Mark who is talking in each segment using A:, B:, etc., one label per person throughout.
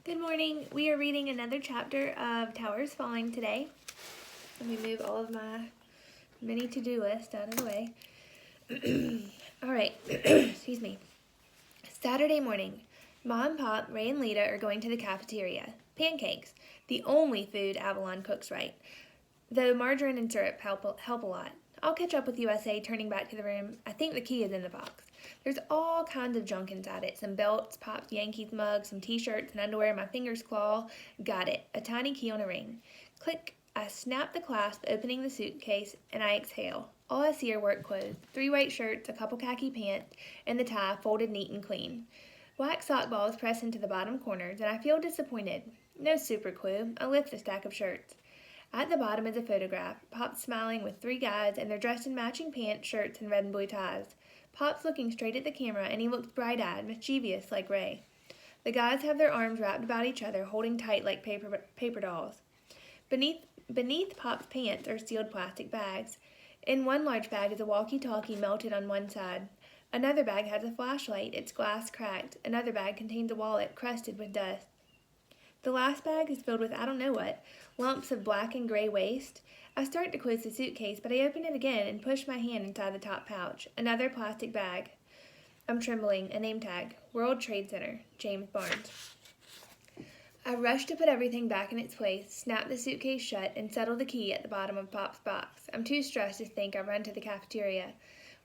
A: Good morning. We are reading another chapter of Towers Falling today. Let me move all of my mini to-do list out of the way. All right, excuse me. Saturday morning. Mom, Pop, Ray, and Lita are going to the cafeteria. Pancakes, the only food Avalon cooks right. Though margarine and syrup help a lot. I'll catch up with USA turning back to the room. I think the key is in the box. There's all kinds of junk inside it. Some belts, Pop's Yankees mugs, some t-shirts and underwear my fingers claw. Got it. A tiny key on a ring. Click. I snap the clasp, opening the suitcase, and I exhale. All I see are work clothes. 3 white shirts, a couple khaki pants, and the tie folded neat and clean. Black sock balls press into the bottom corners, and I feel disappointed. No super clue. I lift the stack of shirts. At the bottom is a photograph. Pop's smiling with 3 guys, and they're dressed in matching pants, shirts, and red and blue ties. Pop's looking straight at the camera, and he looks bright-eyed, mischievous like Ray. The guys have their arms wrapped about each other, holding tight like paper dolls. Beneath Pop's pants are sealed plastic bags. In one large bag is a walkie-talkie melted on one side. Another bag has a flashlight, its glass cracked. Another bag contains a wallet crusted with dust. The last bag is filled with I don't know what, lumps of black and gray waste. I start to close the suitcase, but I open it again and push my hand inside the top pouch. Another plastic bag. I'm trembling. A name tag. World Trade Center. James Barnes. I rush to put everything back in its place, snap the suitcase shut, and settle the key at the bottom of Pop's box. I'm too stressed to think. I run to the cafeteria.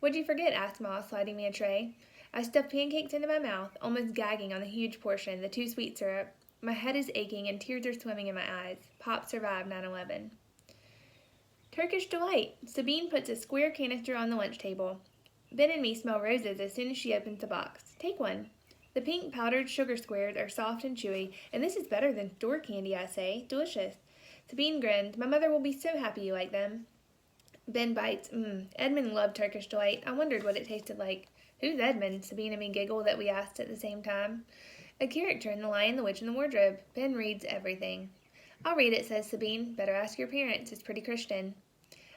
A: What'd you forget? Asked Ma, sliding me a tray. I stuff pancakes into my mouth, almost gagging on the huge portion, the 2 sweet syrup. My head is aching and tears are swimming in my eyes. Pop survived 9/11. Turkish delight. Sabine puts a square canister on the lunch table. Ben and me smell roses as soon as she opens the box. Take one. The pink powdered sugar squares are soft and chewy, and this is better than store candy, I say. Delicious. Sabine grins. My mother will be so happy you like them. Ben bites. Edmund loved Turkish delight. I wondered what it tasted like. Who's Edmund? Sabine and me giggle that we asked at the same time. A character in The Lion, the Witch, and the Wardrobe. Ben reads everything. I'll read it, says Sabine. Better ask your parents. It's pretty Christian.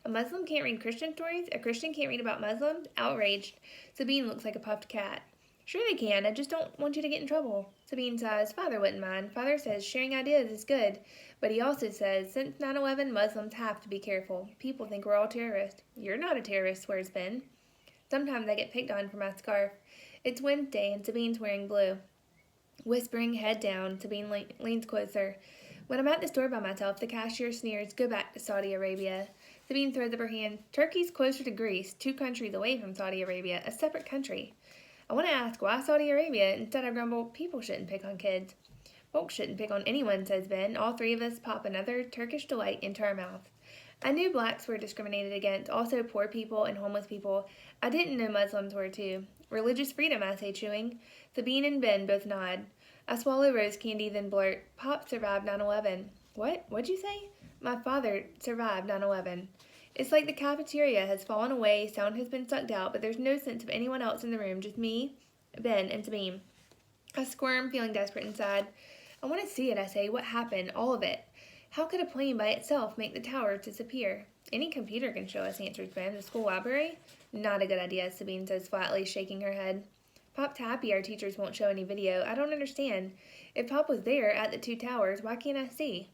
A: A Muslim can't read Christian stories? A Christian can't read about Muslims? Outraged. Sabine looks like a puffed cat. Sure they can. I just don't want you to get in trouble. Sabine sighs. Father wouldn't mind. Father says sharing ideas is good. But he also says, since 9/11, Muslims have to be careful. People think we're all terrorists. You're not a terrorist, swears Ben. Sometimes I get picked on for my scarf. It's Wednesday, and Sabine's wearing blue. Whispering, head down, Sabine leans closer. When I'm at the store by myself, the cashier sneers, go back to Saudi Arabia. Sabine throws up her hand. Turkey's closer to Greece, 2 countries away from Saudi Arabia, a separate country. I want to ask, why Saudi Arabia? Instead I grumble, people shouldn't pick on kids. Folks shouldn't pick on anyone, says Ben. All 3 of us pop another Turkish delight into our mouth. I knew blacks were discriminated against, also poor people and homeless people. I didn't know Muslims were too. Religious freedom, I say, chewing. Sabine and Ben both nod. I swallow rose candy, then blurt, Pop survived 9/11. What? What'd you say? My father survived 9/11. It's like the cafeteria has fallen away, sound has been sucked out, but there's no sense of anyone else in the room, just me, Ben, and Sabine. I squirm, feeling desperate inside. I want to see it, I say. What happened? All of it. How could a plane by itself make the towers disappear? Any computer can show us, answers Ben. The school library? Not a good idea, Sabine says flatly, shaking her head. Pop's happy our teachers won't show any video. I don't understand. If Pop was there at the 2 towers, why can't I see?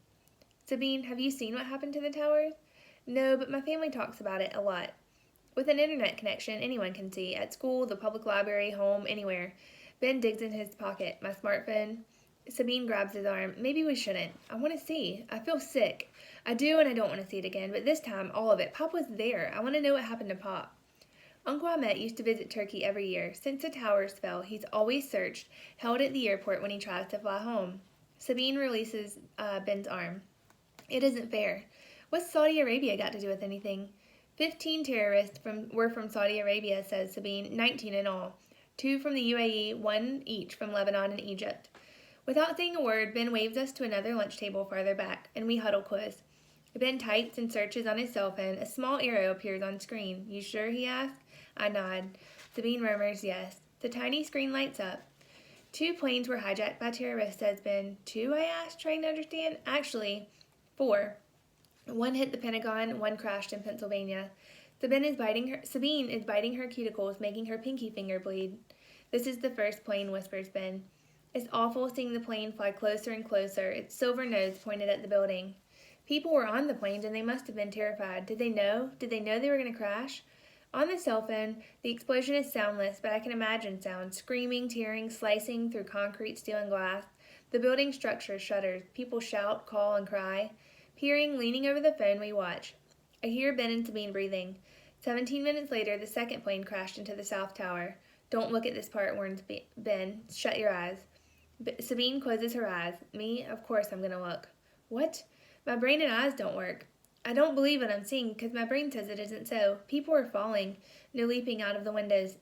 A: Sabine, have you seen what happened to the towers? No, but my family talks about it a lot. With an internet connection, anyone can see. At school, the public library, home, anywhere. Ben digs in his pocket. My smartphone. Sabine grabs his arm. Maybe we shouldn't. I want to see. I feel sick. I do and I don't want to see it again, but this time, all of it. Pop was there. I want to know what happened to Pop. Uncle Ahmet used to visit Turkey every year. Since the towers fell, he's always searched, held at the airport when he tries to fly home. Sabine releases Ben's arm. It isn't fair. What's Saudi Arabia got to do with anything? 15 terrorists were from Saudi Arabia, says Sabine, 19 in all. 2 from the UAE, 1 each from Lebanon and Egypt. Without saying a word, Ben waves us to another lunch table farther back, and we huddle close. Ben types and searches on his cell phone. A small arrow appears on screen. You sure? He asks. I nod. Sabine murmurs yes. The tiny screen lights up. 2 planes were hijacked by terrorists, says Ben. 2, I asked, trying to understand. Actually, 4. 1 hit the Pentagon, 1 crashed in Pennsylvania. Sabine is biting her cuticles, making her pinky finger bleed. This is the first plane, whispers Ben. It's awful seeing the plane fly closer and closer, its silver nose pointed at the building. People were on the planes and they must have been terrified. Did they know? Did they know they were going to crash? On the cell phone, the explosion is soundless, but I can imagine sounds. Screaming, tearing, slicing through concrete, steel, and glass. The building structure shudders. People shout, call, and cry. Peering, leaning over the phone, we watch. I hear Ben and Sabine breathing. 17 minutes later, the second plane crashed into the South Tower. Don't look at this part, warns Ben. Shut your eyes. Sabine closes her eyes. Me, of course I'm going to look. What? My brain and eyes don't work. I don't believe what I'm seeing because my brain says it isn't so. People are falling. No leaping out of the windows.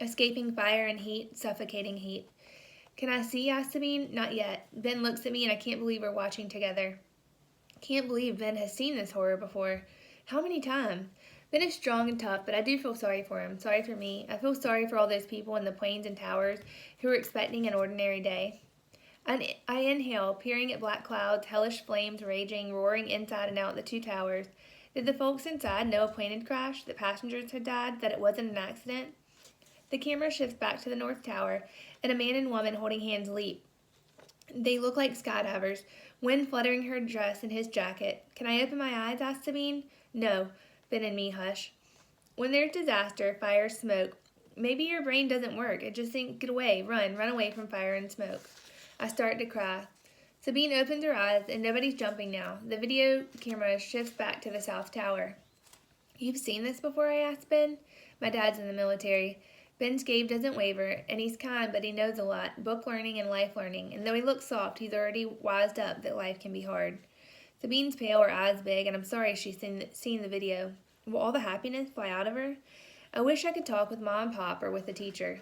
A: Escaping fire and heat, suffocating heat. Can I see? Asked Sabine. Not yet. Ben looks at me and I can't believe we're watching together. Can't believe Ben has seen this horror before. How many times? Ben is strong and tough, but I do feel sorry for him. Sorry for me. I feel sorry for all those people in the planes and towers who are expecting an ordinary day. I inhale, peering at black clouds, hellish flames raging, roaring inside and out the two towers. Did the folks inside know a plane had crashed, that passengers had died, that it wasn't an accident? The camera shifts back to the North Tower, and a man and woman holding hands leap. They look like skydivers, wind fluttering her dress and his jacket. Can I open my eyes? Asked Sabine. No. Ben and me hush. When there's disaster, fire, smoke, maybe your brain doesn't work. It just thinks, get away, run away from fire and smoke. I start to cry. Sabine opens her eyes, and nobody's jumping now. The video camera shifts back to the South Tower. You've seen this before? I asked Ben. My dad's in the military. Ben's gaze doesn't waver, and he's kind, but he knows a lot, book learning and life learning, and though he looks soft, he's already wised up that life can be hard. Sabine's pale, her eyes big, and I'm sorry she's seen the video. Will all the happiness fly out of her? I wish I could talk with Mom and Pop or with a teacher.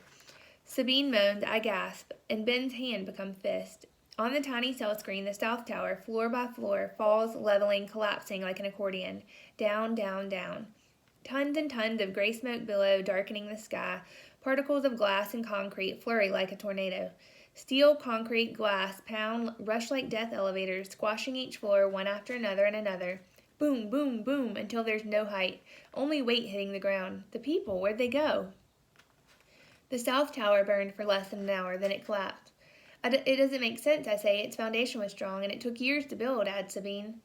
A: Sabine moans, I gasp, and Ben's hand becomes fist. On the tiny cell screen, the South Tower, floor by floor, falls, leveling, collapsing like an accordion. Down, down, down. Tons and tons of gray smoke billow, darkening the sky. Particles of glass and concrete flurry like a tornado. Steel, concrete, glass, pound, rush like death elevators, squashing each floor one after another and another. Boom, boom, boom, until there's no height. Only weight hitting the ground. The people, where'd they go? The South Tower burned for less than an hour, then it collapsed. It doesn't make sense, I say. Its foundation was strong, and it took years to build, adds Sabine.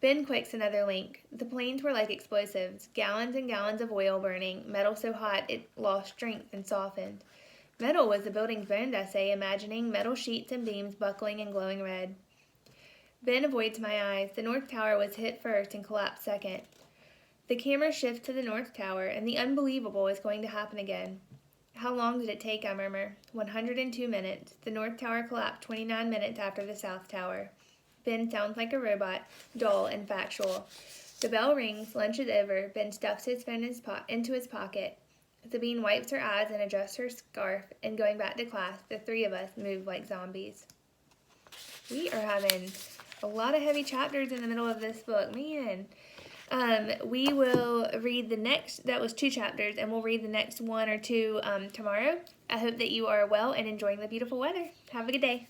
A: Ben quicks another link. The planes were like explosives, gallons and gallons of oil burning, metal so hot it lost strength and softened. Metal was the building's bones, I say, imagining metal sheets and beams buckling and glowing red. Ben avoids my eyes. The North Tower was hit first and collapsed second. The camera shifts to the North Tower, and the unbelievable is going to happen again. How long did it take, I murmur. 102 minutes. The North Tower collapsed 29 minutes after the South Tower. Ben sounds like a robot, dull and factual. The bell rings, lunch is over. Ben stuffs his phone into his pocket. Sabine wipes her eyes and adjusts her scarf, and going back to class, the three of us move like zombies. We are having a lot of heavy chapters in the middle of this book. Man. We will read the next, that was 2 chapters, and we'll read the next 1 or 2 tomorrow. I hope that you are well and enjoying the beautiful weather. Have a good day.